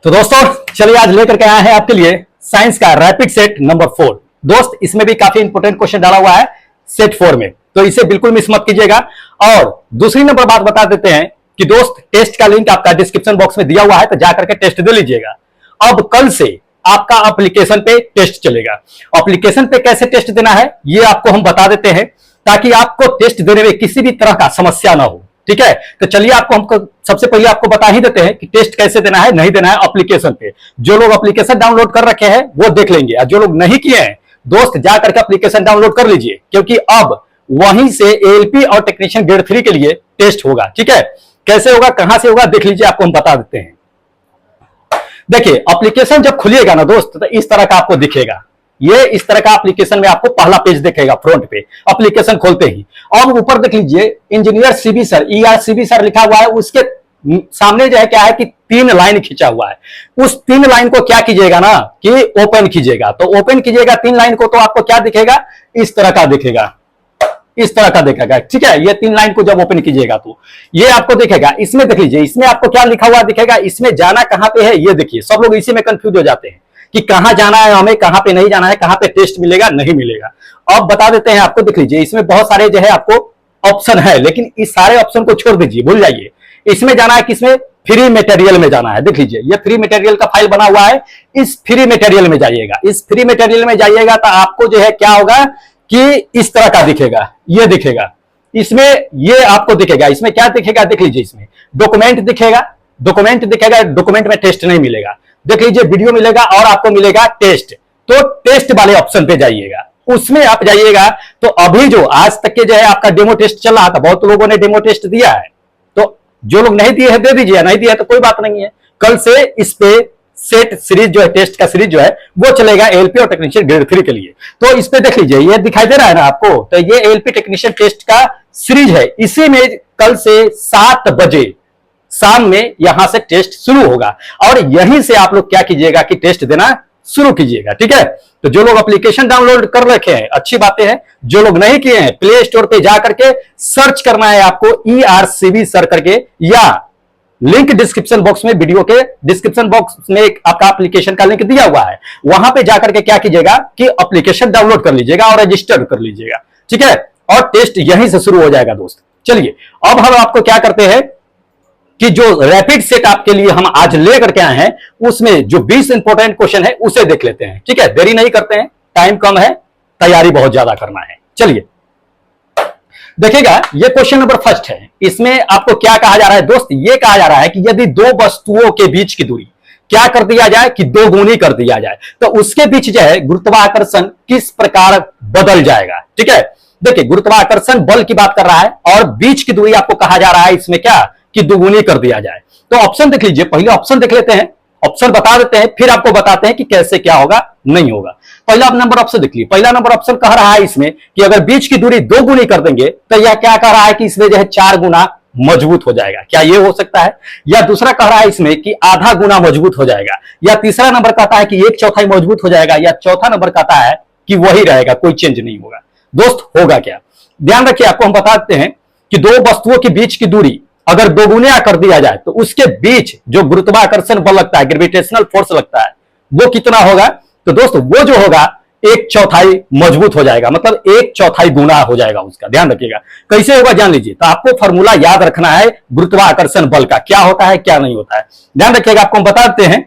तो दोस्तों चलिए आज लेकर के आए हैं आपके लिए साइंस का रैपिड सेट नंबर 4। दोस्त इसमें भी काफी इंपोर्टेंट क्वेश्चन डाला हुआ है सेट 4 में, तो इसे बिल्कुल मिस मत कीजिएगा। और दूसरी नंबर बात बता देते हैं कि दोस्त टेस्ट का लिंक आपका डिस्क्रिप्शन बॉक्स में दिया हुआ है, तो जाकर के टेस्ट दे लीजिएगा। अब कल से आपका एप्लीकेशन पे टेस्ट चलेगा। एप्लीकेशन पे कैसे टेस्ट देना है ये आपको हम बता देते हैं, ताकि आपको टेस्ट देने में किसी भी तरह का समस्या ना हो। ठीक है, तो चलिए हमको सबसे पहले आपको बता ही देते हैं कि टेस्ट कैसे देना है, नहीं देना है एप्लीकेशन पे। जो लोग एप्लीकेशन डाउनलोड कर रखे हैं वो देख लेंगे, और जो लोग नहीं किए हैं दोस्त जा करके एप्लीकेशन डाउनलोड कर लीजिए, क्योंकि अब वहीं से एएलपी और टेक्नीशियन ग्रेड 3 के लिए टेस्ट होगा। ठीक है, कैसे होगा, कहां से होगा, देख लीजिए, आपको हम बता देते हैं। देखिए एप्लीकेशन जब खुलिएगा ना दोस्त, तो इस तरह का आपको दिखेगा। ये इस तरह का एप्लीकेशन में आपको पहला पेज दिखेगा फ्रंट पे एप्लीकेशन खोलते ही। और ऊपर देख लीजिए engineer CB sir, CB sir लिखा हुआ है, उसके सामने जो है क्या है कि 3 लाइन खींचा हुआ है। उस 3 लाइन को क्या कीजिएगा ना कि ओपन कीजिएगा। तो ओपन कीजिएगा 3 लाइन को, तो आपको क्या दिखेगा, इस तरह का दिखेगा, इस तरह का दिखेगा। ठीक है, ये 3 लाइन को जब ओपन कीजिएगा तो ये आपको दिखेगा। इसमें देख लीजिए, इसमें आपको क्या लिखा हुआ दिखेगा, इसमें जाना कहां पे है ये देखिए। सब लोग इसी में कंफ्यूज हो जाते हैं कि कहां जाना है हमें, कहां पे नहीं जाना है, कहां पे टेस्ट मिलेगा नहीं मिलेगा। अब बता देते हैं आपको, देख लीजिए इसमें बहुत सारे जो है आपको ऑप्शन है, लेकिन इस सारे ऑप्शन को छोड़ दीजिए, भूल जाइए। इसमें जाना है किसमें, फ्री मटेरियल में जाना है। देख लीजिए ये फ्री मटेरियल का फाइल बना हुआ है, इस फ्री मटेरियल में जाइएगा। इस फ्री मटेरियल में जाइएगा तो आपको जो है क्या होगा कि इस तरह का दिखेगा, ये दिखेगा। इसमें ये आपको दिखेगा, इसमें क्या दिखेगा, देख लीजिए इसमें डॉक्यूमेंट दिखेगा, डॉक्यूमेंट दिखेगा, डॉक्यूमेंट में टेस्ट नहीं मिलेगा। देख लीजिए वीडियो मिलेगा और आपको मिलेगा टेस्ट, तो टेस्ट वाले ऑप्शन पे जाइएगा, उसमें आप जाइएगा। तो अभी जो आज तक के जो है आपका डेमो टेस्ट चल रहा था, बहुत लोगों ने डेमो टेस्ट दिया है, तो जो लोग नहीं दिए हैं दे दीजिए, नहीं दिया तो कोई बात नहीं है। कल से इस पे सेट सीरीज जो है, टेस्ट का सीरीज जो है वो चलेगा एएलपी और टेक्नीशियन ग्रेड 3 के लिए। तो इस पे देख लीजिए ये दिखाई दे रहा है ना आपको, तो ये एएलपी टेक्नीशियन टेस्ट का सीरीज है। इसी में कल से 7 बजे शाम में यहां से टेस्ट शुरू होगा, और यहीं से आप लोग क्या कीजिएगा कि टेस्ट देना शुरू कीजिएगा। ठीक है, तो जो लोग एप्लीकेशन डाउनलोड कर रखे हैं अच्छी बातें हैं, जो लोग नहीं किए हैं प्ले स्टोर पे जाकर के सर्च करना है आपको ERCB सर करके, या लिंक डिस्क्रिप्शन बॉक्स में, वीडियो के डिस्क्रिप्शन बॉक्स में एक आपका एप्लीकेशन का लिंक दिया हुआ है, वहां पे जाकर के क्या कीजिएगा कि एप्लीकेशन डाउनलोड कर लीजिएगा और रजिस्टर कर लीजिएगा। ठीक है, और टेस्ट यहीं से शुरू हो जाएगा दोस्त। चलिए अब हम आपको क्या करते हैं कि जो रैपिड सेट आपके लिए हम आज ले करके आए हैं, उसमें जो 20 इंपोर्टेंट क्वेश्चन है उसे देख लेते हैं। ठीक है, देरी नहीं करते हैं, टाइम कम है, तैयारी बहुत ज्यादा करना है। चलिए देखिएगा, ये क्वेश्चन नंबर 1 है। इसमें आपको क्या कहा जा रहा है दोस्त, ये कहा जा रहा है कि यदि 2 वस्तुओं के बीच की दूरी क्या कर दिया जाए कि 2 गुनी कर दिया जाए, तो उसके बीच जो है गुरुत्वाकर्षण किस प्रकार बदल जाएगा। ठीक है, देखिए गुरुत्वाकर्षण बल की बात कर रहा है, और बीच की दूरी आपको कहा जा रहा है इसमें क्या कि दुगुनी कर दिया जाए। तो ऑप्शन देख लीजिए, पहले ऑप्शन देख लेते हैं, ऑप्शन बता देते हैं, फिर आपको बताते हैं कि कैसे क्या होगा नहीं होगा। पहला नंबर ऑप्शन देख लीजिए, पहला नंबर ऑप्शन कह रहा है इसमें कि अगर बीच की दूरी 2 गुनी कर देंगे तो यह क्या कह रहा है कि इसमें जो है 4 गुना मजबूत हो जाएगा। क्या ये हो सकता है? या दूसरा कह रहा है इसमें कि आधा गुना मजबूत हो जाएगा, या तीसरा नंबर कहता है कि 1/4 मजबूत हो जाएगा, या चौथा नंबर कहता है कि वही रहेगा, कोई चेंज नहीं होगा। दोस्त होगा क्या, ध्यान रखिए, आपको हम बताते हैं कि 2 वस्तुओं के बीच की दूरी अगर 2 गुना कर दिया जाए तो उसके बीच जो गुरुत्वाकर्षण बल लगता है, ग्रेविटेशनल फोर्स लगता है, वो कितना होगा। तो दोस्तों वो जो होगा 1/4 मजबूत हो जाएगा, मतलब 1/4 गुना हो जाएगा उसका। ध्यान रखिएगा कैसे होगा जान लीजिए। तो आपको फॉर्मूला याद रखना है गुरुत्वाकर्षण बल का, क्या होता है क्या नहीं होता है। ध्यान रखिएगा, आपको हम बताते हैं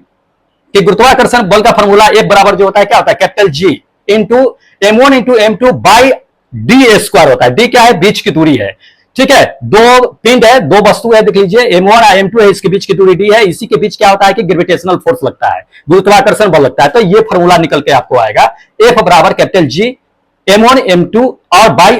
कि गुरुत्वाकर्षण बल का फॉर्मूला F बराबर जो होता है क्या होता है, capital G into M1 into M2 by D² होता है। D क्या है, बीच की दूरी है। ठीक है, 2 पिंड है, 2 वस्तु है, देख लीजिए M1 और M2 है, इसके बीच की दूरी D है। इसी के बीच क्या होता है कि ग्रेविटेशनल फोर्स लगता है, गुरुत्वाकर्षण बल लगता है। तो ये फॉर्मूला निकल के आपको आएगा, F बराबर कैपिटल G M1 M2 और बाई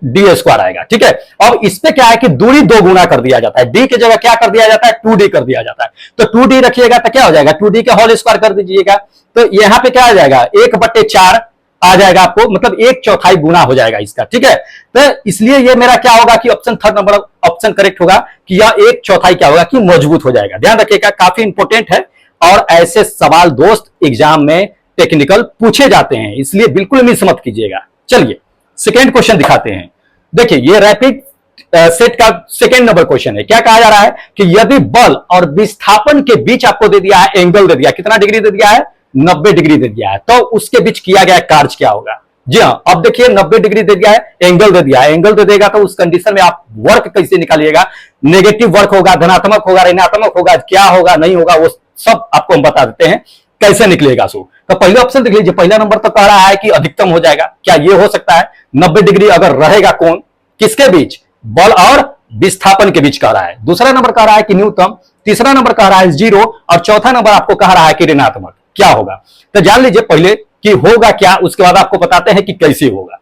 D² आएगा। ठीक है, अब इस पे क्या है कि दूरी 2 गुना कर दिया जाता है, D की जगह क्या कर दिया जाता है, 2D कर दिया जाता है। तो 2D रखिएगा तो क्या हो जाएगा, 2D का होल स्क्वायर कर दीजिएगा, तो यहां पे क्या आ जाएगा 1/4 आ जाएगा आपको, मतलब 1/4 गुना हो जाएगा इसका। ठीक है, तो इसलिए ये मेरा क्या होगा कि ऑप्शन 3 नंबर ऑप्शन करेक्ट होगा कि यह 1/4 क्या होगा कि मजबूत हो जाएगा। ध्यान रखिएगा, काफी इंपॉर्टेंट है, और ऐसे सवाल दोस्त एग्जाम में टेक्निकल पूछे जाते हैं, इसलिए बिल्कुल मिस मत कीजिएगा। चलिए सेकेंड क्वेश्चन दिखाते हैं। देखिए ये रैपिड सेट का सेकेंड नंबर क्वेश्चन है। क्या कहा जा रहा है कि यदि बल और विस्थापन के बीच आपको दे दिया है एंगल, दे दिया कितना डिग्री दे दिया है, 90 डिग्री दे दिया है, तो उसके बीच किया गया कार्य क्या होगा। जी हाँ, अब देखिए 90 डिग्री दे दिया है, एंगल दे दिया है, एंगल दे देगा तो उस कंडीशन में आप वर्क कैसे निकालिएगा, नेगेटिव वर्क होगा, धनात्मक होगा, ऋणात्मक होगा, क्या होगा नहीं होगा, वो सब आपको हम बता देते हैं कैसे निकलेगा। सो तो पहले ऑप्शन देख लीजिए, पहला नंबर तो कह रहा है कि अधिकतम हो जाएगा, क्या ये हो सकता है 90 डिग्री अगर रहेगा कोण किसके बीच, बल और विस्थापन के बीच कह रहा है। दूसरा नंबर कह रहा है कि न्यूनतम, तीसरा नंबर कह रहा है 0 और चौथा नंबर आपको कह रहा है कि ऋणात्मक। क्या होगा तो जान लीजिए पहले कि होगा क्या, उसके बाद आपको बताते हैं कि कैसे होगा।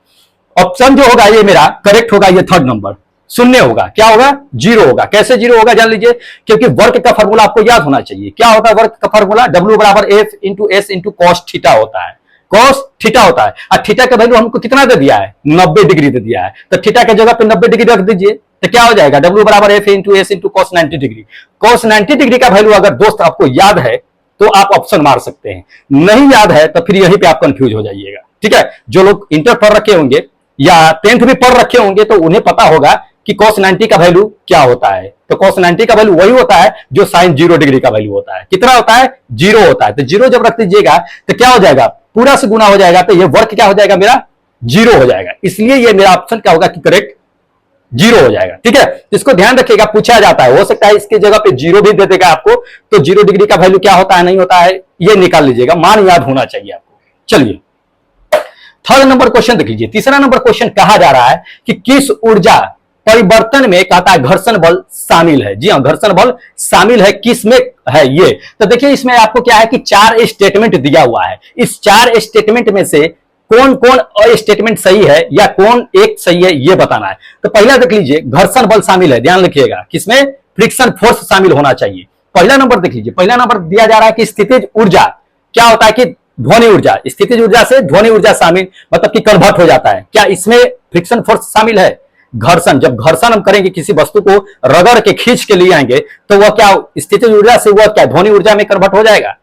ऑप्शन जो होगा ये मेरा करेक्ट होगा, ये थर्ड नंबर शून्य होगा। क्या होगा, 0 होगा। कैसे 0 होगा जान लीजिए, क्योंकि वर्क का फॉर्मूला आपको याद होना चाहिए। क्या होता है वर्क का फॉर्मूला, W बराबर F into S into cos theta होता है, कॉस थीटा होता है। और थीटा का वैल्यू हमको कितना दे दिया है, 90 डिग्री दे दिया है, तो थीटा की जगह पे 90 डिग्री रख दीजिए, तो क्या हो जाएगा W बराबर F into S into cos 90 degree. Cos 90 degree का वैल्यू अगर दोस्त आपको याद है तो आप ऑप्शन मार सकते हैं, नहीं याद है तो फिर यहीं पे आप कंफ्यूज हो जाइएगा। ठीक है, जो लोग इंटर पढ़ रखे होंगे या 10th भी पढ़ रखे होंगे तो उन्हें पता होगा कि cos 90 का वैल्यू क्या होता है। तो cos 90 का वैल्यू वही होता है जो sin 0 डिग्री का वैल्यू होता है। कितना होता है, 0 होता है। तो 0 जब रख दीजिएगा तो क्या हो जाएगा, पूरा से गुना हो जाएगा, तो ये वर्क क्या हो जाएगा मेरा, 0 हो जाएगा। इसलिए ये मेरा ऑप्शन क्या होगा कि करेक्ट 0 हो जाएगा। ठीक है, इसको ध्यान रखिएगा, पूछा जाता है, हो सकता है इसके जगह पे 0 भी दे देगा आपको, तो 0 डिग्री का वैल्यू क्या होता है नहीं होता है ये निकाल लीजिएगा, मान याद होना चाहिए आपको। चलिए थर्ड नंबर क्वेश्चन देख लीजिए। तीसरा नंबर क्वेश्चन कहा जा रहा है कि किस ऊर्जा परिवर्तन में कहता है घर्षण बल शामिल है। जी हाँ, घर्षण बल शामिल है, किस में है ये, तो देखिए इसमें आपको क्या है कि 4 स्टेटमेंट दिया हुआ है। इस 4 स्टेटमेंट में से कौन कौन स्टेटमेंट सही है या कौन एक सही है ये बताना है। तो पहला देख लीजिए, घर्षण बल शामिल है, ध्यान रखिएगा किसमें, फ्रिक्शन फोर्स शामिल होना चाहिए। पहला नंबर देख लीजिए, पहला नंबर दिया जा रहा है कि स्थितिज ऊर्जा, क्या होता है कि ध्वनि ऊर्जा, स्थितिज ऊर्जा से ध्वनि ऊर्जा शामिल, मतलब कि कन्वर्ट हो जाता है। क्या इसमें फ्रिक्शन फोर्स शामिल है, घर्षण, जब घर्षण हम करेंगे किसी वस्तु को रगड़ के खींच के लिए आएंगे तो वह क्या स्थितिज ऊर्जा से वह क्या ध्वनि ऊर्जा में कन्वर्ट हो जाएगा,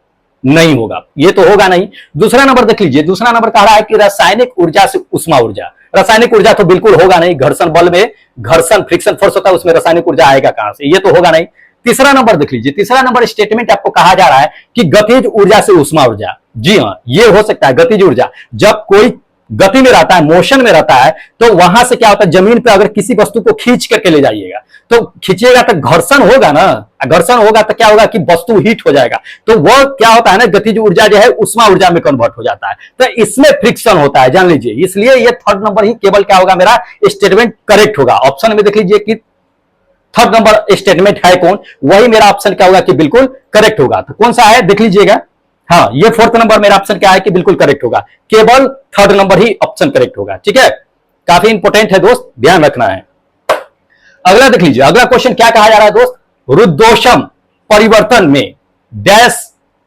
नहीं होगा, ये तो होगा नहीं। दूसरा नंबर देख लीजिए, दूसरा नंबर कह रहा है कि रासायनिक ऊर्जा से उष्मा ऊर्जा, रासायनिक ऊर्जा तो बिल्कुल होगा नहीं, घर्षण बल में घर्षण फ्रिक्शन फोर्स होता है, उसमें रासायनिक ऊर्जा आएगा कहां से, ये तो होगा नहीं। तीसरा नंबर देख लीजिए, तीसरा नंबर स्टेटमेंट आपको कहा जा रहा है कि गतिज ऊर्जा से उष्मा ऊर्जा। जी हाँ, ये हो सकता है गतिज ऊर्जा, जब कोई गति में रहता है, मोशन में रहता है, तो वहां से क्या होता है, जमीन पे अगर किसी वस्तु को खींच करके ले जाइएगा तो खींचिएगा तो घर्षण होगा ना, घर्षण होगा तो क्या होगा कि वस्तु हीट हो जाएगा, तो वह क्या होता है ना, गतिज ऊर्जा जो है उष्मा ऊर्जा में कन्वर्ट हो जाता है, तो इसमें फ्रिक्शन होता है, जान लीजिए। इसलिए ये थर्ड नंबर ही केवल क्या होगा मेरा स्टेटमेंट करेक्ट होगा। ऑप्शन में देख लीजिए कि थर्ड नंबर स्टेटमेंट है कौन, वही मेरा ऑप्शन क्या होगा कि बिल्कुल करेक्ट होगा। तो कौन सा है देख लीजिएगा, हाँ ये फोर्थ नंबर मेरा ऑप्शन क्या है कि बिल्कुल करेक्ट होगा, केवल थर्ड नंबर ही ऑप्शन करेक्ट होगा। ठीक है, काफी इंपोर्टेंट है दोस्त, ध्यान रखना है। अगला देख लीजिए, अगला क्वेश्चन क्या कहा जा रहा है दोस्त, रुद्धोष्म परिवर्तन में डैश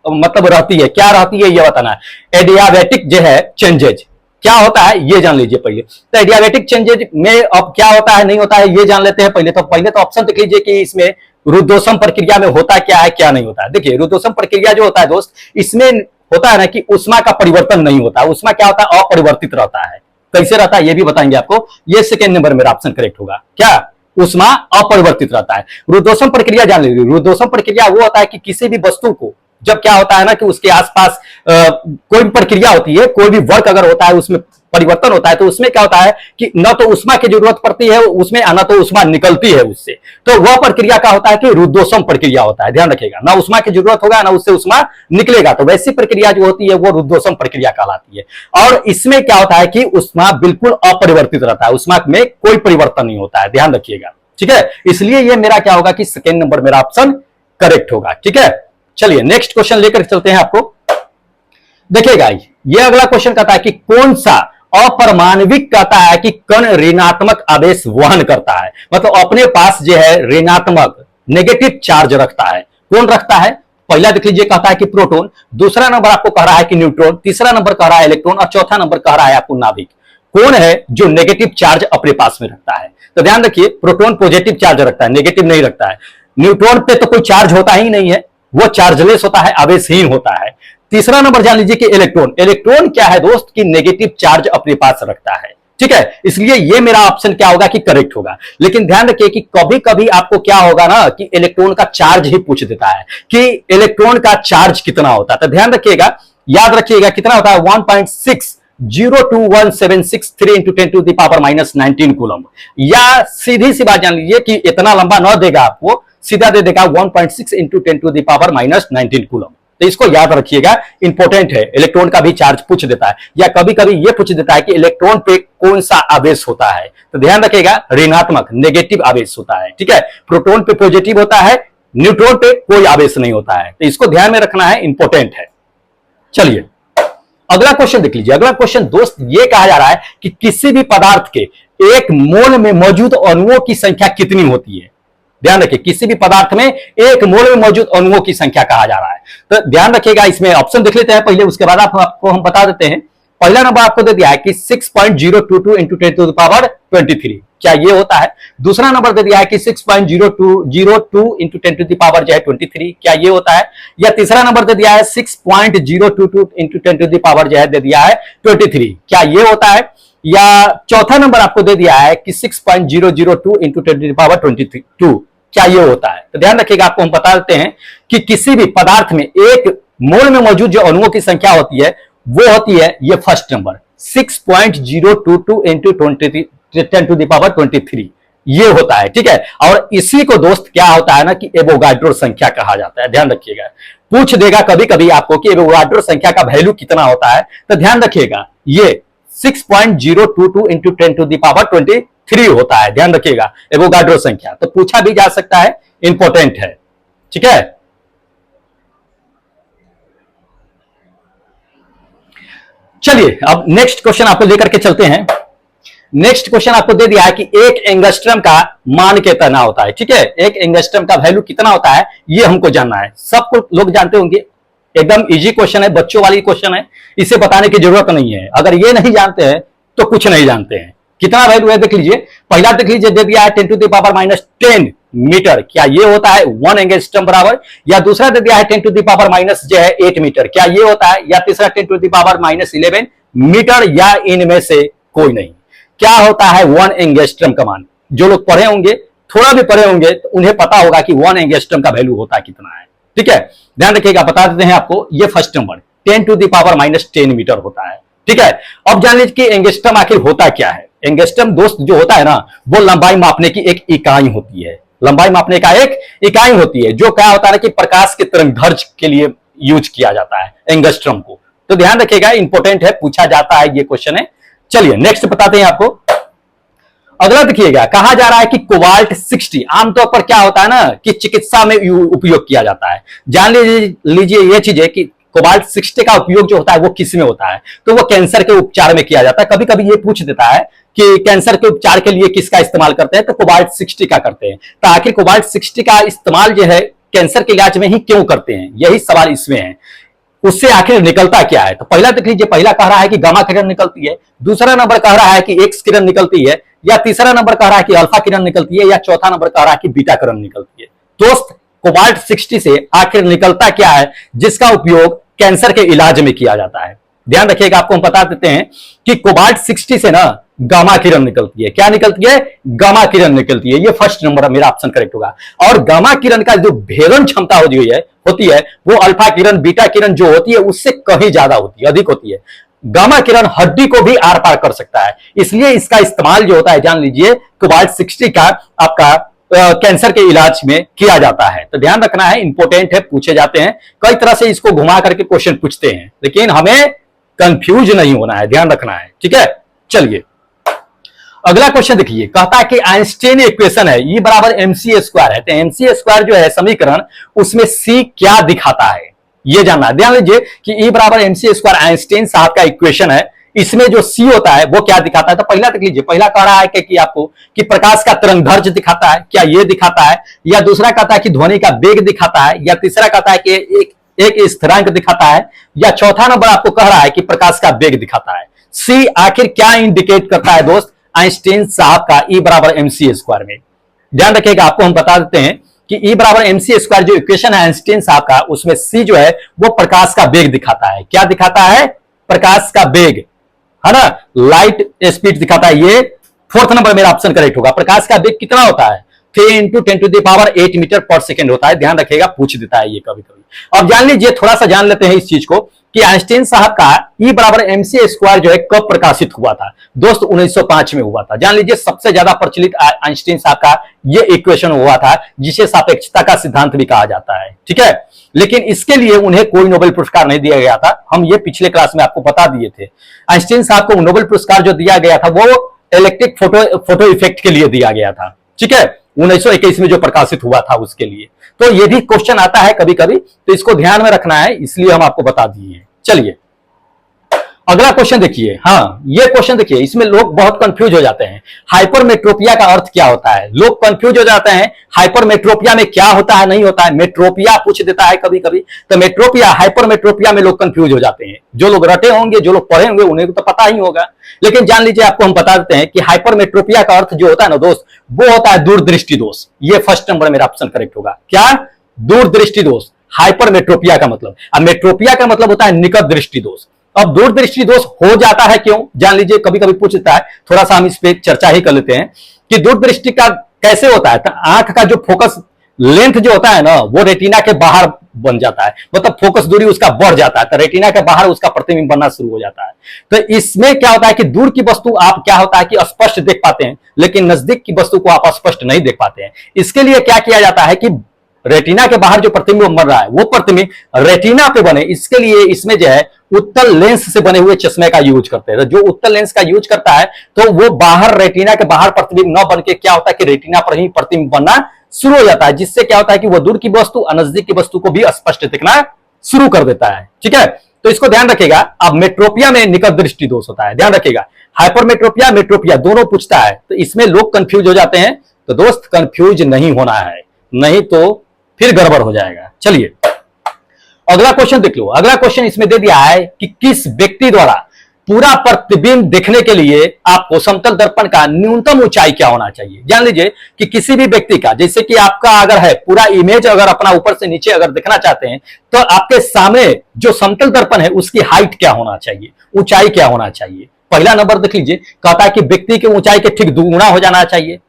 मतलब रहती है, क्या रहती है ये बताना है। एडियाबैटिक जो है चेंजेज क्या होता है ये जान लीजिए पहले। तो एडियाबैटिक चेंजेज में अब क्या होता है नहीं होता है ये जान लेते हैं पहले। तो पहले तो ऑप्शन देख लीजिए कि इसमें रुद्धोष्म प्रक्रिया में होता क्या है क्या नहीं होता है। देखिए रुद्धोष्म प्रक्रिया जो होता है दोस्त, इसमें होता है ना कि उष्मा का परिवर्तन नहीं होता, उष्मा क्या होता है अपरिवर्तित रहता है। कैसे रहता है ये भी बताएंगे आपको, ये सेकेंड नंबर मेरा ऑप्शन करेक्ट होगा, क्या उष्मा अपरिवर्तित रहता है। रुद्धोष्म प्रक्रिया जान लीजिए, रुद्धोष्म प्रक्रिया वो होता है कि किसी भी वस्तु को जब क्या होता है ना कि उसके आसपास कोई भी प्रक्रिया होती है, कोई भी वर्क अगर होता है उसमें परिवर्तन होता है, तो उसमें क्या होता है कि न तो उष्मा की जरूरत पड़ती है उसमें, न तो उष्मा निकलती है उससे, तो वह प्रक्रिया का होता है कि रुद्धोष्म प्रक्रिया होता है। ध्यान रखिएगा, ना उष्मा की जरूरत होगा ना उससे उष्मा निकलेगा, तो वैसी प्रक्रिया जो होती है वो रुद्धोष्म प्रक्रिया कहलाती है। और इसमें क्या होता है कि उष्मा बिल्कुल अपरिवर्तित रहता है, उष्मा में कोई परिवर्तन नहीं होता है, ध्यान रखिएगा। ठीक है, इसलिए ये मेरा क्या होगा कि सेकेंड नंबर मेरा ऑप्शन करेक्ट होगा। ठीक है, चलिए नेक्स्ट क्वेश्चन लेकर चलते हैं आपको। देखिएगा ये अगला क्वेश्चन कहता है कि कौन सा अपरमाणविक कहता है कि कण ऋणात्मक आवेश वहन करता है, मतलब अपने पास जो है ऋणात्मक नेगेटिव चार्ज रखता है। कौन रखता है, पहला देख लीजिए कहता है कि प्रोटॉन, दूसरा नंबर आपको कह रहा है कि न्यूट्रॉन, तीसरा नंबर कह रहा है इलेक्ट्रॉन और चौथा नंबर कह रहा है आपको नाभिक। कौन है जो नेगेटिव चार्ज अपने पास में रखता है, तो ध्यान रखिए प्रोटॉन पॉजिटिव चार्ज रखता है, नेगेटिव नहीं रखता है। न्यूट्रॉन पे तो कोई चार्ज होता ही नहीं है, वो चार्जलेस होता है, आवेशहीन होता है। तीसरा नंबर जान लीजिए कि इलेक्ट्रॉन, इलेक्ट्रॉन क्या है दोस्त कि नेगेटिव चार्ज अपने पास रखता है। ठीक है, इसलिए ये मेरा ऑप्शन क्या होगा कि करेक्ट होगा। लेकिन ध्यान रखिए कि कभी कभी आपको क्या होगा ना कि इलेक्ट्रॉन का चार्ज ही पूछ देता है कि इलेक्ट्रॉन का चार्ज कितना होता है। तो ध्यान रखिएगा, याद रखिएगा कितना होता है 1.602163 into 10 to the power minus 19 coulomb. या सीधी सी बात जान लीजिए कि इतना लंबा ना देगा आपको, सीधा दे देगा 1.6 into 10 to the power minus 19 coulomb. तो इसको याद रखिएगा, इंपॉर्टेंट है। इलेक्ट्रॉन का भी चार्ज पूछ देता है, या कभी कभी यह पूछ देता है कि इलेक्ट्रॉन पे कौन सा आवेश होता है। तो ध्यान रखिएगा, ऋणात्मक नेगेटिव आवेश होता है। ठीक है, प्रोटॉन पे पॉजिटिव होता है, न्यूट्रॉन पे कोई आवेश नहीं होता है। तो इसको ध्यान में रखना है, इंपॉर्टेंट है। चलिए अगला क्वेश्चन देख लीजिए। अगला क्वेश्चन दोस्त ये कहा जा रहा है कि किसी भी पदार्थ के एक मोल में मौजूद अणुओं की संख्या कितनी होती है। ध्यान रखिए, किसी भी पदार्थ में एक मोल में मौजूद अणुओं की संख्या कहा जा रहा है। तो ध्यान रखिएगा, इसमें ऑप्शन देख लेते हैं पहले, उसके बाद आपको हम बता देते हैं। पहला नंबर आपको दे दिया है कि 6.022 इंटू 10 टू द पावर 23, क्या ये होता है। दूसरा नंबर दे दिया है कि 6.0202 इंटू 10 टू द पावर जो है 23, क्या ये होता है। या तीसरा नंबर दे दिया है 6.022 इंटू 10 टू द पावर जो है दे दिया है 23, क्या ये होता है। या चौथा नंबर आपको दे दिया है कि 6.002 इंटू 10 टू द पावर 22, क्या ये होता है। तो ध्यान रखिएगा, आपको हम बता देते हैं कि किसी भी पदार्थ में एक मोल में मौजूद जो अणुओं की संख्या होती है वो होती है ये first number 6.022 into 10 to the power 23, ये होता है। ठीक है, और इसी को दोस्त क्या होता है ना कि एवोगाड्रो संख्या कहा जाता है। ध्यान रखिएगा, पूछ देगा कभी कभी आपको कि एवोगाड्रो संख्या का वैल्यू कितना होता है। तो ध्यान रखिएगा, ये 6.022 इंटू 10 टू द पावर 23 होता है। ध्यान रखिएगा, एवोगाड्रो संख्या तो पूछा भी जा सकता है, इंपॉर्टेंट है। ठीक है, चलिए अब नेक्स्ट क्वेश्चन आपको लेकर के चलते हैं। नेक्स्ट क्वेश्चन आपको दे दिया है कि एक एंगस्ट्रम का मान कितना होता है। ठीक है, एक एंगस्ट्रम का वैल्यू कितना होता है ये हमको जानना है। सबको लोग जानते होंगे, एकदम इजी क्वेश्चन है, बच्चों वाली क्वेश्चन है, इसे बताने की जरूरत नहीं है। अगर ये नहीं जानते हैं तो कुछ नहीं जानते हैं। कितना वैल्यू है देख लीजिए, पहला देख लीजिए दे दिया है 10 to the power minus 10 metre, क्या ये होता है 1 एंगस्ट्रम बराबर। या दूसरा दे दिया है 10 टू द पावर माइनस जो है 8 मीटर, क्या ये होता है। या तीसरा 10 to the power minus 11 metre, या इनमें से कोई नहीं। क्या होता है 1 एंगस्ट्रम का मान। जो लोग पढ़े होंगे, थोड़ा भी पढ़े होंगे, तो उन्हें पता होगा कि 1 एंगस्ट्रम का वैल्यू होता कितना है। ठीक है, ध्यान रखिएगा, बता देते हैं आपको। ये first number 10 to the power minus 10 metre होता है। ठीक है, अब जान लीजिए कि एंगस्ट्रम आखिर होता क्या है। एंगस्ट्रम दोस्त जो होता है ना, वो लंबाई मापने की एक इकाई होती है। लंबाई मापने का एक इकाई होती है, जो क्या होता है कि प्रकाश के तरंगदैर्घ्य के लिए यूज किया जाता है एंगस्ट्रम को। तो ध्यान रखिएगा, इंपॉर्टेंट है, पूछा जाता है, ये क्वेश्चन है। चलिए नेक्स्ट बताते हैं आपको। अगला देखिएगा, कहा जा रहा है कि कोबाल्ट 60 आमतौर पर क्या होता है ना कि चिकित्सा में उपयोग किया जाता है। जान लीजिए ये चीज है कि कोबाल्ट 60 का उपयोग जो होता है वो किस में होता है। तो वो कैंसर के उपचार में किया जाता है। कभी कभी ये पूछ देता है कि कैंसर के उपचार के लिए किसका इस्तेमाल करते हैं, तो कोबाल्ट 60 का करते हैं। तो आखिर कोबाल्ट 60 का इस्तेमाल जो है कैंसर के इलाज में ही क्यों करते हैं, यही सवाल इसमें है। उससे आखिर निकलता क्या है। तो पहला देख लीजिए, पहला कह रहा है कि गामा किरण निकलती है, दूसरा नंबर कह रहा है कि एक्स किरण निकलती है, या तीसरा नंबर कह रहा है कि अल्फा किरण निकलती है, या चौथा नंबर कह रहा है कि बीटा किरण निकलती है। दोस्त कोबाल्ट 60 से आखिर निकलता क्या है जिसका उपयोग कैंसर के इलाज में किया जाता है। ध्यान रखिएगा, आपको हम बता देते हैं कि कोबाल्ट 60 से ना गामा किरण निकलती है। क्या निकलती है, गामा किरण निकलती है। ये फर्स्ट नंबर मेरा ऑप्शन करेक्ट होगा। और गामा किरण का जो भेदन क्षमता होती है वो अल्फा किरण बीटा किरण जो होती है उससे कहीं ज्यादा होती है, अधिक होती है। गामा किरण हड्डी को भी आर पार कर सकता है, इसलिए इसका इस्तेमाल जो होता है जान लीजिए कोबाल्ट 60 का आपका कैंसर के इलाज में किया जाता है। तो ध्यान रखना है, इंपॉर्टेंट है, पूछे जाते हैं कई तरह से, इसको घुमा करके क्वेश्चन पूछते हैं, लेकिन हमें कंफ्यूज नहीं होना है, ध्यान रखना है। ठीक है, चलिए अगला क्वेश्चन देखिए, कहता है कि आइंस्टीन इक्वेशन है E बराबर mc स्क्वायर है। तो mc स्क्वायर जो है समीकरण, उसमें c क्या दिखाता है ये जानना है। ध्यान लीजिए कि E बराबर mc स्क्वायर आइंस्टीन साहब का इक्वेशन है, इसमें जो c होता है वो क्या दिखाता है। तो पहला देख लीजिए, पहला कह रहा है कि आपको कि प्रकाश का तरंगदैर्घ्य दिखाता है, क्या ये दिखाता है। या दूसरा कहता है कि ध्वनि का वेग दिखाता है। या तीसरा कहता है कि एक स्थिरांक दिखाता है। या चौथा नंबर आपको कह रहा है कि प्रकाश का वेग दिखाता है। सी आखिर क्या इंडिकेट करता है दोस्त आइंस्टीन साहब का E बराबर mc स्क्वायर में। ध्यान रखिएगा, आपको हम बता देते हैं कि E बराबर mc स्क्वायर जो इक्वेशन है आइंस्टीन साहब का, उसमें c जो है वो प्रकाश का वेग दिखाता है। क्या दिखाता है, प्रकाश का वेग। है ना, लाइट स्पीड दिखाता है, ये फोर्थ नंबर मेरा ऑप्शन करेक्ट होगा। प्रकाश का वेग कितना होता है? 3 इंटू 10⁻8 मीटर पर सेकेंड होता है। ध्यान रखिएगा, पूछ देता है ये कभी कभी। अब जान लीजिए, थोड़ा सा जान लेते हैं इस चीज को कि आइंस्टीन साहब का E बराबर MC स्क्वायर जो है कब प्रकाशित हुआ था? दोस्त 1905 में हुआ था। जान लीजिए, सबसे ज्यादा प्रचलित आइंस्टीन साहब का ये इक्वेशन हुआ था, जिसे सापेक्षता का सिद्धांत भी कहा जाता है। ठीक है, लेकिन इसके लिए उन्हें कोई नोबेल पुरस्कार नहीं दिया गया था। हम ये पिछले क्लास में आपको बता दिए थे। आइंस्टीन साहब को नोबेल पुरस्कार जो दिया गया था वो इलेक्ट्रिक फोटो इफेक्ट के लिए दिया गया था। ठीक है, 1921 में जो प्रकाशित हुआ था उसके लिए। तो ये भी क्वेश्चन आता है कभी कभी, तो इसको ध्यान में रखना है, इसलिए हम आपको बता दिए। चलिए अगला क्वेश्चन देखिए। हाँ, ये क्वेश्चन देखिए, इसमें लोग बहुत कंफ्यूज हो जाते हैं। हाइपरमेट्रोपिया का अर्थ क्या होता है? लोग कंफ्यूज हो जाते हैं, हाइपरमेट्रोपिया में क्या होता है, नहीं होता है। मेट्रोपिया पूछ देता है कभी कभी, तो मेट्रोपिया हाइपरमेट्रोपिया में लोग कंफ्यूज हो जाते हैं। जो लोग रटे होंगे, जो लोग पढ़े होंगे, उन्हें तो पता ही होगा, लेकिन जान लीजिए, आपको हम बता देते हैं कि हाइपरमेट्रोपिया का अर्थ जो होता है ना दोस्त, वो होता है दूरदृष्टि दोष। ये फर्स्ट नंबर मेरा ऑप्शन करेक्ट होगा। क्या? दूरदृष्टि दोष, हाइपरमेट्रोपिया का मतलब। अब मेट्रोपिया का मतलब होता है निकट दृष्टि दोष। अब दूरदृष्टि दोष हो जाता है क्यों? जान लीजिए, कभी कभी पूछता है, थोड़ा सा हम इस पे चर्चा ही कर लेते हैं कि दूरदृष्टि का कैसे होता है। तो आंख का जो फोकस लेंथ जो होता है ना, वो रेटिना के बाहर बन जाता है, मतलब फोकस दूरी उसका बढ़ जाता है, तो रेटिना के बाहर उसका प्रतिबिंब बनना शुरू हो जाता है। तो इसमें क्या होता है कि दूर की वस्तु आप क्या होता है कि स्पष्ट देख पाते हैं, लेकिन नजदीक की वस्तु को आप स्पष्ट नहीं देख पाते हैं। इसके लिए क्या किया जाता है कि रेटिना के बाहर जो प्रतिबिंब बन रहा है वो प्रतिबिंब रेटिना पे बने, इसके लिए इसमें जो है उत्तल लेंस से बने हुए चश्मे का यूज करते हैं। जो उत्तल लेंस का यूज करता है तो वो बाहर रेटिना के बाहर प्रतिबिंब न बन के क्या होता है कि रेटिना पर ही प्रतिबिंब बनना शुरू हो जाता है, जिससे क्या होता है कि वो दूर की वस्तु और नजदीक की वस्तु को भी स्पष्ट दिखना शुरू कर देता है। ठीक है, तो इसको ध्यान रखिएगा। अब मेट्रोपिया में निकट दृष्टि दोष होता है, ध्यान रखिएगा। हाइपरमेट्रोपिया, मेट्रोपिया दोनों पूछता है, तो इसमें लोग कंफ्यूज हो जाते हैं। तो दोस्त कंफ्यूज नहीं होना है, नहीं तो फिर गड़बड़ हो जाएगा। चलिए अगला क्वेश्चन देख लो। अगला क्वेश्चन इसमें दे दिया है कि किस व्यक्ति द्वारा पूरा प्रतिबिंब देखने के लिए आपको समतल दर्पण का न्यूनतम ऊंचाई क्या होना चाहिए? जान लीजिए कि किसी भी व्यक्ति का, जैसे कि आपका अगर है पूरा इमेज, अगर अपना ऊपर से नीचे अगर देखना चाहते हैं, तो आपके सामने जो समतल दर्पण है उसकी हाइट क्या होना चाहिए, ऊंचाई क्या होना चाहिए? पहला नंबर देख लीजिए, कहता है कि व्यक्ति की ऊंचाई के ठीक दुगुना हो जाना चाहिए,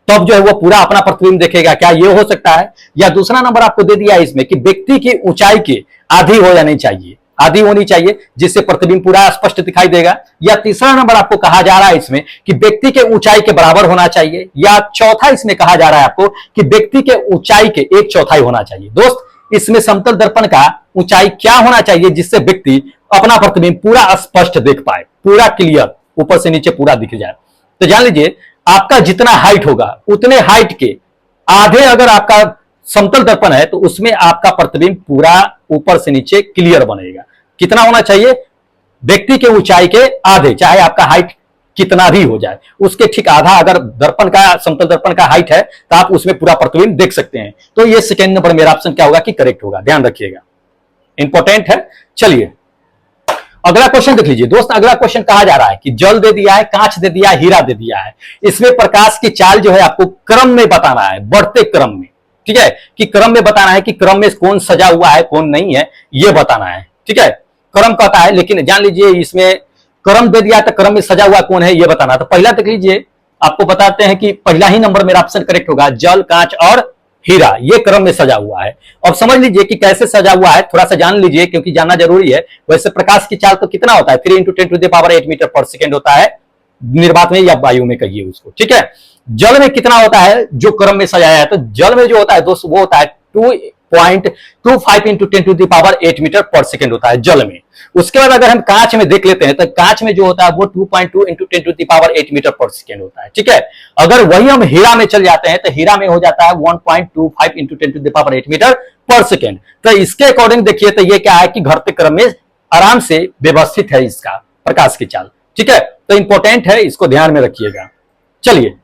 तब जो है वो पूरा अपना प्रतिबिंब देखेगा। क्या ये हो सकता है? या दूसरा नंबर आपको दे दिया है इसमें कि व्यक्ति की ऊंचाई के आधी हो जानी चाहिए, आधी होनी चाहिए, जिससे प्रतिबिंब पूरा स्पष्ट दिखाई देगा। या तीसरा नंबर आपको कहा जा रहा है इसमें कि व्यक्ति के ऊंचाई के बराबर होना चाहिए। या चौथा इसमें कहा जा रहा है आपको कि व्यक्ति के ऊंचाई के 1/4 होना चाहिए। दोस्त, इसमें समतल दर्पण का ऊंचाई क्या होना चाहिए जिससे व्यक्ति अपना प्रतिबिंब पूरा स्पष्ट देख पाए, पूरा क्लियर, ऊपर से नीचे पूरा दिख जाए? तो जान लीजिए, आपका जितना हाइट होगा उतने हाइट के आधे अगर आपका समतल दर्पण है तो उसमें आपका प्रतिबिंब पूरा ऊपर से नीचे क्लियर बनेगा। कितना होना चाहिए? व्यक्ति के ऊंचाई के आधे, चाहे आपका हाइट कितना भी हो जाए, उसके ठीक आधा अगर दर्पण का, समतल दर्पण का हाइट है तो आप उसमें पूरा प्रतिबिंब देख सकते हैं। तो ये सेकेंड नंबर मेरा ऑप्शन क्या होगा कि करेक्ट होगा, ध्यान रखिएगा, इंपॉर्टेंट है। चलिए अगला क्वेश्चन देख लीजिए दोस्त। अगला क्वेश्चन कहा जा रहा है कि जल दे दिया है, कांच दे दिया है, हीरा दे दिया है। इसमें प्रकाश की चाल जो है आपको क्रम में बताना है, बढ़ते क्रम में। ठीक है, कि क्रम में बताना है कि क्रम में कौन सजा हुआ है कौन नहीं है, ये बताना है। ठीक है, क्रम कहता है, लेकिन जान लीजिए इसमें क्रम दे दिया तो क्रम में सजा हुआ कौन है ये बताना। तो पहला देख लीजिए, आपको बताते हैं कि पहला ही नंबर मेरा ऑप्शन करेक्ट होगा, जल, कांच और हीरा, ये क्रम में सजा हुआ है। अब समझ लीजिए कि कैसे सजा हुआ है, थोड़ा सा जान लीजिए क्योंकि जानना जरूरी है। वैसे प्रकाश की चाल तो कितना होता है? 3 × 10⁸ मीटर पर सेकेंड होता है निर्वात में या वायु में कहिए उसको। ठीक है, जल में कितना होता है जो क्रम में सजाया है? तो जल में जो होता है दोस्त वो होता है 2.25 × 10⁸ मीटर पर सेकेंड होता है जल में। उसके बाद अगर हम कांच में देख लेते हैं तो कांच में जो होता है वो 2.2 × 10⁸ मीटर पर सेकेंड होता है। ठीक है, अगर वही हम हीरा में चल जाते हैं तो हीरा में हो जाता है 1.25 × 10⁸ मीटर पर सेकेंड। तो इसके अकॉर्डिंग देखिए तो ये क्या है कि घटते क्रम में आराम से व्यवस्थित है इसका प्रकाश की चाल। ठीक है, तो इंपॉर्टेंट है, इसको ध्यान में रखिएगा। चलिए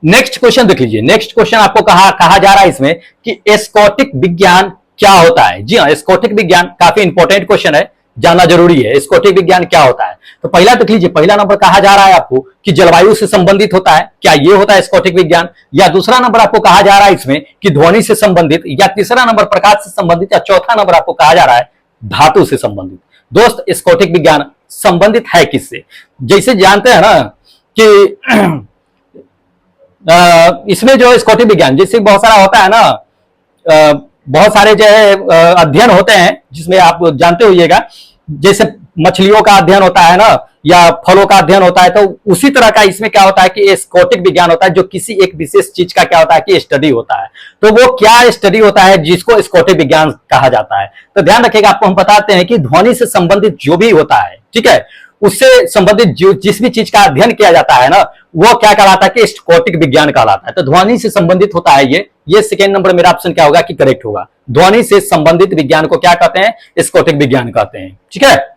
नेक्स्ट क्वेश्चन देख लीजिए। नेक्स्ट क्वेश्चन आपको कहा जा रहा है इसमें कि स्कॉटिक विज्ञान क्या होता है? जी हाँ, स्कॉटिक विज्ञान काफी इंपॉर्टेंट क्वेश्चन है, जानना जरूरी है। स्कॉटिक विज्ञान क्या होता है? तो पहला देख लीजिए, पहला नंबर कहा जा रहा है आपको कि जलवायु से संबंधित होता है, क्या ये होता है स्कॉटिक विज्ञान? या दूसरा नंबर आपको कहा जा रहा है इसमें कि ध्वनि से संबंधित, या तीसरा नंबर प्रकाश से संबंधित, या चौथा नंबर आपको कहा जा रहा है धातु से संबंधित। दोस्त, स्कॉटिक विज्ञान संबंधित है किससे। जैसे जानते हैं ना कि इसमें जो स्कॉटिक विज्ञान जिससे बहुत सारा होता है ना, बहुत सारे जो है अध्ययन होते हैं जिसमें आप जानते होइएगा, जैसे मछलियों का अध्ययन होता है ना या फलों का अध्ययन होता है, तो उसी तरह का इसमें क्या होता है कि स्कॉटिक विज्ञान होता है जो किसी एक विशेष चीज का क्या होता है कि स्टडी होता है। तो वो क्या स्टडी होता है जिसको स्कॉटिक विज्ञान कहा जाता है। तो ध्यान रखिएगा, आपको हम बताते हैं कि ध्वनि से संबंधित जो भी होता है, ठीक है, उससे संबंधित जिस भी चीज का अध्ययन किया जाता है ना, वो क्या कहलाता है कि स्कॉटिक विज्ञान कहलाता है। तो ध्वनि से संबंधित होता है ये सेकेंड नंबर मेरा ऑप्शन क्या होगा कि करेक्ट होगा। ध्वनि से संबंधित विज्ञान को क्या कहते हैं, स्कॉटिक विज्ञान कहते हैं, ठीक है।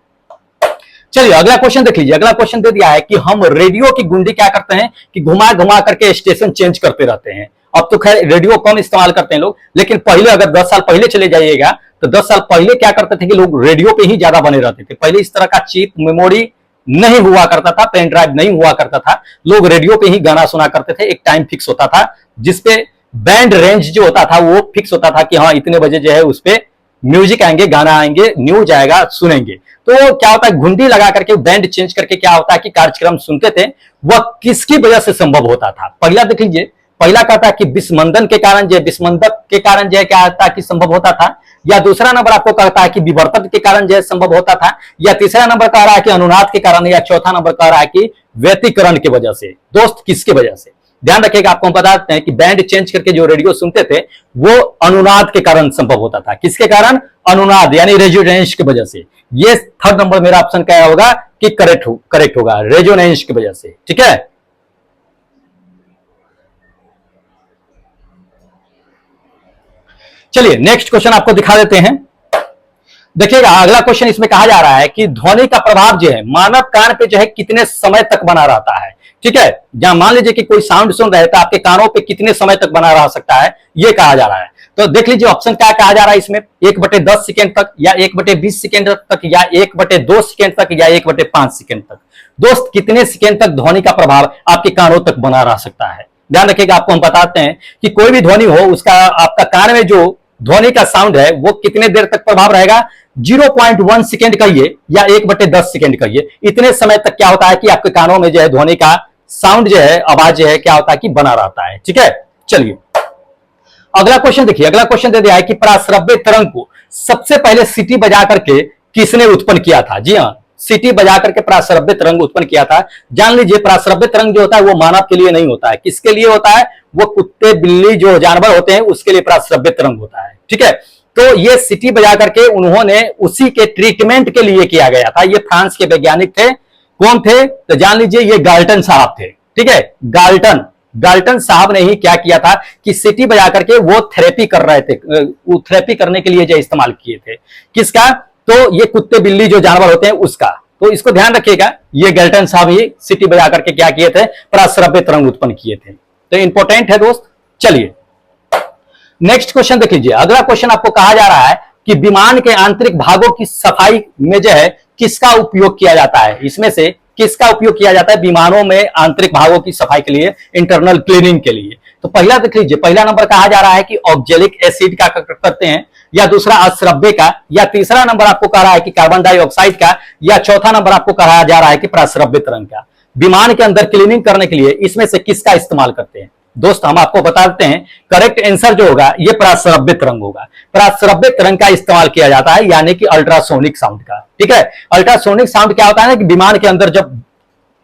चलिए अगला क्वेश्चन देख लीजिए। अगला क्वेश्चन दे दिया है कि हम रेडियो की गुंडी क्या करते हैं कि घुमा घुमा करके स्टेशन चेंज करते रहते हैं। अब तो खैर रेडियो कम इस्तेमाल करते हैं लोग, लेकिन पहले अगर 10 साल पहले चले जाइएगा तो 10 साल पहले क्या करते थे कि लोग रेडियो पे ही ज्यादा बने रहते थे। पहले इस तरह का चिप मेमोरी नहीं हुआ करता था, पेन ड्राइव नहीं हुआ करता था, लोग रेडियो पे ही गाना सुना करते थे। एक टाइम फिक्स होता था जिसपे बैंड रेंज जो होता था वो फिक्स होता था कि हाँ इतने बजे जो है उस पे म्यूजिक आएंगे, गाना आएंगे, न्यूज आएगा, सुनेंगे। तो क्या होता है घुंडी लगा करके बैंड चेंज करके क्या होता है कि कार्यक्रम सुनते थे। वह किसकी वजह से संभव होता था। पहला देख लीजिए, पहला कहता है कि विस्मंदन के कारण जो विस्मंदक के कारण जो क्या होता है कि संभव होता था, या दूसरा नंबर आपको कहता है कि विवर्तक के कारण जो संभव होता था, या तीसरा नंबर कह रहा है कि अनुनाद के कारण, या चौथा नंबर कह रहा है कि व्यतिकरण की वजह से। दोस्त किसकी वजह से, ध्यान रखिएगा, आपको हम बताते हैं कि बैंड चेंज करके जो रेडियो सुनते थे वो अनुनाद के कारण संभव होता था। किसके कारण, अनुनाद यानी रेजोनेंस की वजह से। ये थर्ड नंबर मेरा ऑप्शन क्या होगा कि करेक्ट होगा, रेजोनेंस की वजह से, ठीक है। चलिए नेक्स्ट क्वेश्चन आपको दिखा देते हैं। देखिएगा अगला क्वेश्चन, इसमें कहा जा रहा है कि ध्वनि का प्रभाव जो है मानव कान पे जो है कितने समय तक बना रहता है, ठीक है। जहां मान लीजिए कि कोई साउंड सुन रहे तो आपके कानों पे कितने समय तक बना रह सकता है, ये कहा जा रहा है। तो देख लीजिए ऑप्शन क्या कहा जा रहा है इसमें, 1/10 सेकेंड तक, या 1/20 सेकेंड तक, या 1/2 सेकेंड तक, या 1/5 सेकेंड तक। दोस्त कितने सेकेंड तक ध्वनि का प्रभाव आपके कानों तक बना रह सकता है। ध्यान रखिएगा, आपको हम बताते हैं कि कोई भी ध्वनि हो उसका आपका कान में जो ध्वनि का साउंड है वो कितने देर तक प्रभाव रहेगा, 0.1 सेकेंड कहिए या 1/10 सेकेंड कहिए। इतने समय तक क्या होता है कि आपके कानों में जो है ध्वनि का साउंड जो है, आवाज जो है क्या होता है कि बना रहता है, ठीक है। चलिए अगला क्वेश्चन देखिए। अगला क्वेश्चन दे दिया है कि पराश्रव्य तरंग को सबसे पहले सीटी बजा करके किसने उत्पन्न किया था। जी हाँ, सीटी बजा करके पराश्रव्य तरंग उत्पन्न किया था। जान लीजिए पराश्रव्य तरंग जो होता है वो मानव के लिए नहीं होता है। किसके लिए होता है, वो कुत्ते बिल्ली जो जानवर होते हैं उसके लिए पराश्रव्य तरंग होता है, ठीक है। तो ये सीटी बजा करके उन्होंने उसी के ट्रीटमेंट के लिए किया गया था। ये फ्रांस के वैज्ञानिक थे। कौन थे, तो जान लीजिए ये गाल्टन साहब थे, ठीक है। गाल्टन साहब ने ही क्या किया था कि सीटी बजा करके वो थेरेपी कर रहे थे, वो थेरेपी करने के लिए जो इस्तेमाल किए थे। किसका, तो ये कुत्ते बिल्ली जो जानवर होते हैं उसका। तो इसको ध्यान रखिएगा, ये गाल्टन साहब ही सीटी बजा करके क्या किए थे, पराश्रव्य तरंग उत्पन्न किए थे। तो इंपॉर्टेंट है दोस्त। चलिए नेक्स्ट क्वेश्चन देख लीजिए। अगला क्वेश्चन आपको कहा जा रहा है कि विमान के आंतरिक भागों की सफाई में जो है किसका उपयोग किया जाता है। इसमें से किसका उपयोग किया जाता है विमानों में आंतरिक भागों की सफाई के लिए, इंटरनल क्लीनिंग के लिए। तो पहला देख लीजिए, पहला नंबर कहा जा रहा है कि ऑक्जेलिक एसिड का करते हैं, या दूसरा अश्रव्य का, या तीसरा नंबर आपको कह रहा है कि कार्बन डाइऑक्साइड का, या चौथा नंबर आपको कहा जा रहा है कि पराश्रव्य तरंग का। विमान के अंदर क्लीनिंग करने के लिए इसमें से किसका इस्तेमाल करते हैं। दोस्त हम आपको बता देते हैं, करेक्ट आंसर जो होगा ये पराश्रव्य तरंग होगा। पराश्रव्य तरंग का इस्तेमाल किया जाता है, यानी कि अल्ट्रासोनिक साउंड का, ठीक है। अल्ट्रासोनिक साउंड क्या होता है ना कि विमान के अंदर जब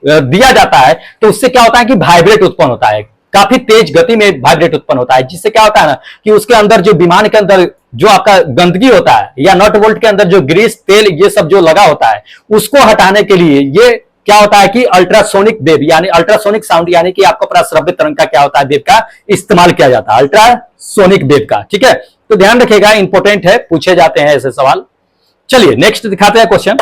दिया जाता है तो उससे क्या होता है कि वाइब्रेट उत्पन्न होता है, काफी तेज गति में वाइब्रेट उत्पन्न होता है, जिससे क्या होता है ना कि उसके अंदर जो विमान के अंदर जो आपका गंदगी होता है, या नट बोल्ट के अंदर जो ग्रीस तेल ये सब जो लगा होता है, उसको हटाने के लिए ये क्या होता है कि अल्ट्रासोनिक वेव यानी अल्ट्रासोनिक साउंड यानी कि आपका पराश्रव्य तरंग का क्या होता है, वेव का इस्तेमाल किया जाता है, अल्ट्रासोनिक वेव का, ठीक है। तो ध्यान रखिएगा, इंपॉर्टेंट है, पूछे जाते हैं ऐसे सवाल। चलिए नेक्स्ट दिखाते हैं क्वेश्चन।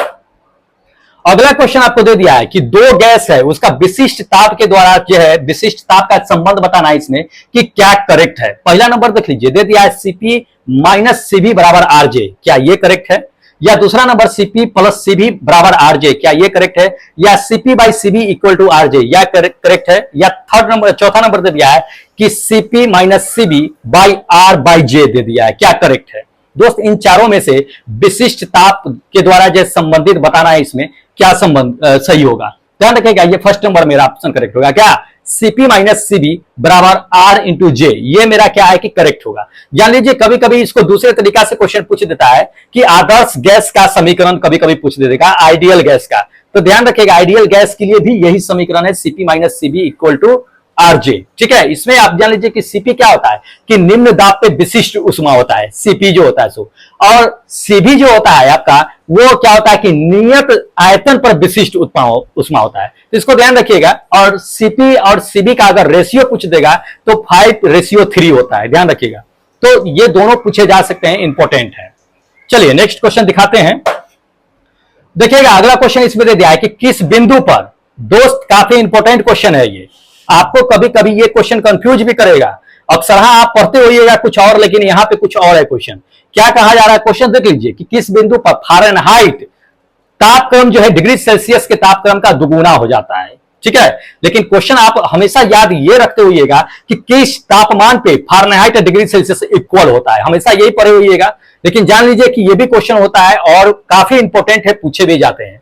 अगला क्वेश्चन आपको दे दिया है कि दो गैस है उसका विशिष्ट ताप के द्वारा जो है विशिष्ट ताप का संबंध बताना है इसमें कि क्या करेक्ट है। पहला नंबर देख लीजिए, दे दिया है Cp माइनस Cv बराबर Rj, क्या ये करेक्ट है। या दूसरा नंबर Cp प्लस Cv बराबर Rj, क्या ये करेक्ट है। या Cp by Cv equal to Rj, या करेक्ट है। या थर्ड नंबर चौथा नंबर दे दिया है कि Cp minus Cv by R by J दे दिया है, क्या करेक्ट है। दोस्त इन चारों में से विशिष्ट ताप के द्वारा जो संबंधित बताना है, इसमें क्या संबंध सही होगा। ध्यान रखिएगा, ये फर्स्ट नंबर मेरा ऑप्शन करेक्ट होगा। क्या Cp माइनस Cv बराबर R इंटू जे, ये मेरा क्या है कि करेक्ट होगा। जान लीजिए कभी कभी इसको दूसरे तरीका से क्वेश्चन पूछ देता है कि आदर्श गैस का समीकरण कभी कभी पूछ देगा आइडियल गैस का। तो ध्यान रखिएगा आइडियल गैस के लिए भी यही समीकरण है, Cp minus Cv equal to RJ. ठीक है, इसमें आप जान लीजिए कि सीपी क्या होता है कि निम्न दाब पे विशिष्ट उष्मा होता है, सीपी जो होता है सो, और सीबी जो होता है आपका वो क्या होता है कि नियत आयतन पर विशिष्ट उष्मा होता है। तो इसको ध्यान रखिएगा। और सीपी और सीबी का अगर रेशियो पूछ देगा तो 5:3 होता है, ध्यान रखिएगा। तो ये दोनों पूछे जा सकते हैं, इंपॉर्टेंट है। चलिए नेक्स्ट क्वेश्चन दिखाते हैं। देखिएगा अगला क्वेश्चन इसमें दे दिया है कि किस बिंदु पर, दोस्त काफी इंपॉर्टेंट क्वेश्चन है ये, आपको कभी कभी ये क्वेश्चन कंफ्यूज भी करेगा। अक्सर आप पढ़ते होइएगा कुछ और, लेकिन यहां पे कुछ और है क्वेश्चन। क्या कहा जा रहा है, क्वेश्चन देख लीजिए कि किस बिंदु पर फ़ारेनहाइट तापक्रम जो है डिग्री सेल्सियस के तापक्रम का दुगुना हो जाता है। ठीक है, लेकिन क्वेश्चन आप हमेशा याद ये रखते होइएगा कि किस तापमान पे फ़ारेनहाइट डिग्री सेल्सियस इक्वल होता है, हमेशा यही पढ़े होइएगा। लेकिन जान लीजिए कि ये भी क्वेश्चन होता है और काफी इंपॉर्टेंट है, पूछे भी जाते हैं।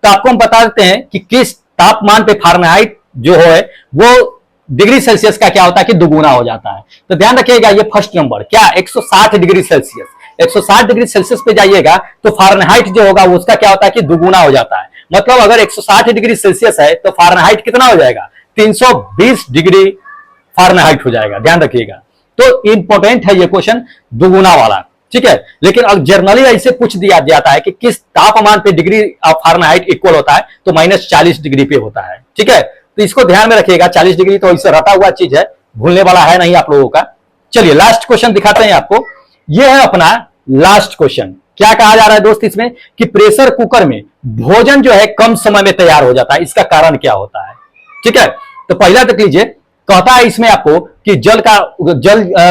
तो आपको हम बता देते हैं कि किस तापमान पे फ़ारेनहाइट जो है वो डिग्री सेल्सियस का क्या होता है कि दुगुना हो जाता है। तो ध्यान रखिएगा ये फर्स्ट नंबर क्या 160 डिग्री सेल्सियस, 160 डिग्री सेल्सियस पे जाइएगा तो फ़ारेनहाइट जो होगा उसका क्या होता है कि दुगुना हो जाता है। मतलब अगर 160 डिग्री सेल्सियस है तो फ़ारेनहाइट कितना हो जाएगा, 320 डिग्री फ़ारेनहाइट हो जाएगा। ध्यान रखिएगा, तो इंपॉर्टेंट है ये क्वेश्चन दुगुना वाला। ठीक है, लेकिन अब जनरली ऐसे पूछ दिया जाता है कि किस तापमान पे डिग्री फ़ारेनहाइट इक्वल होता है, तो -40 डिग्री पे होता है। ठीक है, तो इसको ध्यान में रखिएगा, 40 डिग्री तो इससे रटा हुआ चीज है, भूलने वाला है नहीं आप लोगों का। चलिए लास्ट क्वेश्चन दिखाते हैं आपको। यह है अपना लास्ट क्वेश्चन। क्या कहा जा रहा है दोस्त इसमें कि प्रेशर कुकर में भोजन जो है कम समय में तैयार हो जाता है, इसका कारण क्या होता है। ठीक है, तो पहला देख लीजिए, कहता है इसमें आपको कि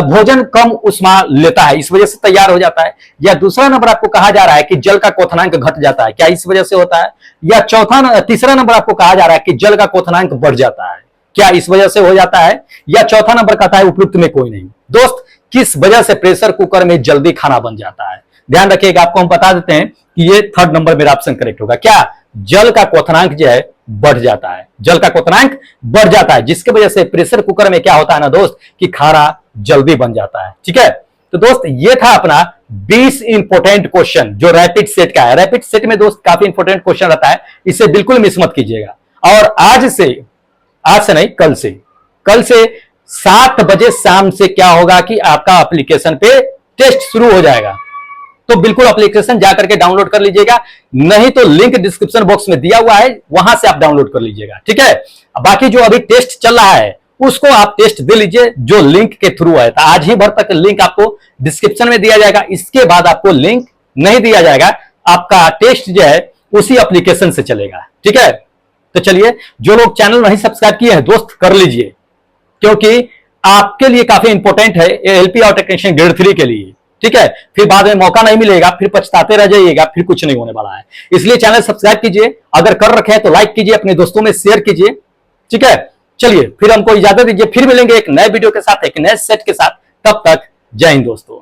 भोजन कम उष्मा लेता है, इस वजह से तैयार हो जाता है। या दूसरा नंबर आपको कहा जा रहा है कि जल का क्वथनांक घट जाता है, क्या इस वजह से होता है। या तीसरा नंबर आपको कहा जा रहा है कि जल का क्वथनांक बढ़ जाता है, क्या इस वजह से हो जाता है। या चौथा नंबर कहता है उपयुक्त में कोई नहीं। दोस्त किस वजह से प्रेशर कुकर में जल्दी खाना बन जाता है, ध्यान रखिएगा। आपको हम बता देते हैं कि ये थर्ड नंबर मेरा ऑप्शन करेक्ट होगा। क्या जल का क्वथनांक जो है बढ़ जाता है, जल का क्वथनांक बढ़ जाता है, जिसकी वजह से प्रेशर कुकर में क्या होता है ना दोस्त कि खाना जल्दी बन जाता है। ठीक है, तो दोस्त ये था अपना 20 इंपोर्टेंट क्वेश्चन जो रैपिड सेट का है। रैपिड सेट में दोस्त काफी इंपोर्टेंट क्वेश्चन रहता है, इसे बिल्कुल मिस मत कीजिएगा। और आज से नहीं, कल से 7 बजे शाम से क्या होगा कि आपका एप्लीकेशन पे टेस्ट शुरू हो जाएगा। तो बिल्कुल एप्लीकेशन जाकर के डाउनलोड कर लीजिएगा, नहीं तो लिंक डिस्क्रिप्शन बॉक्स में दिया हुआ है, वहां से आप डाउनलोड कर लीजिएगा। ठीक है, बाकी जो अभी टेस्ट चल रहा है उसको आप टेस्ट दे लीजिए जो लिंक के थ्रू है। तो आज ही भर तक लिंक आपको डिस्क्रिप्शन में दिया जाएगा, इसके बाद आपको लिंक नहीं दिया जाएगा। आपका टेस्ट जो है उसी एप्लीकेशन से चलेगा। ठीक है, तो चलिए जो लोग चैनल नहीं सब्सक्राइब किए हैं दोस्त कर लीजिए, क्योंकि आपके लिए काफी इंपॉर्टेंट है एलपी और टेक्नीशियन ग्रेड 3 के लिए। ठीक है, फिर बाद में मौका नहीं मिलेगा, फिर पछताते रह जाइएगा, फिर कुछ नहीं होने वाला है। इसलिए चैनल सब्सक्राइब कीजिए, अगर कर रखे हैं तो लाइक कीजिए, अपने दोस्तों में शेयर कीजिए। ठीक है, चलिए फिर हमको इजाजत दीजिए, फिर मिलेंगे एक नए वीडियो के साथ, एक नए सेट के साथ। तब तक जय हिंद दोस्तों।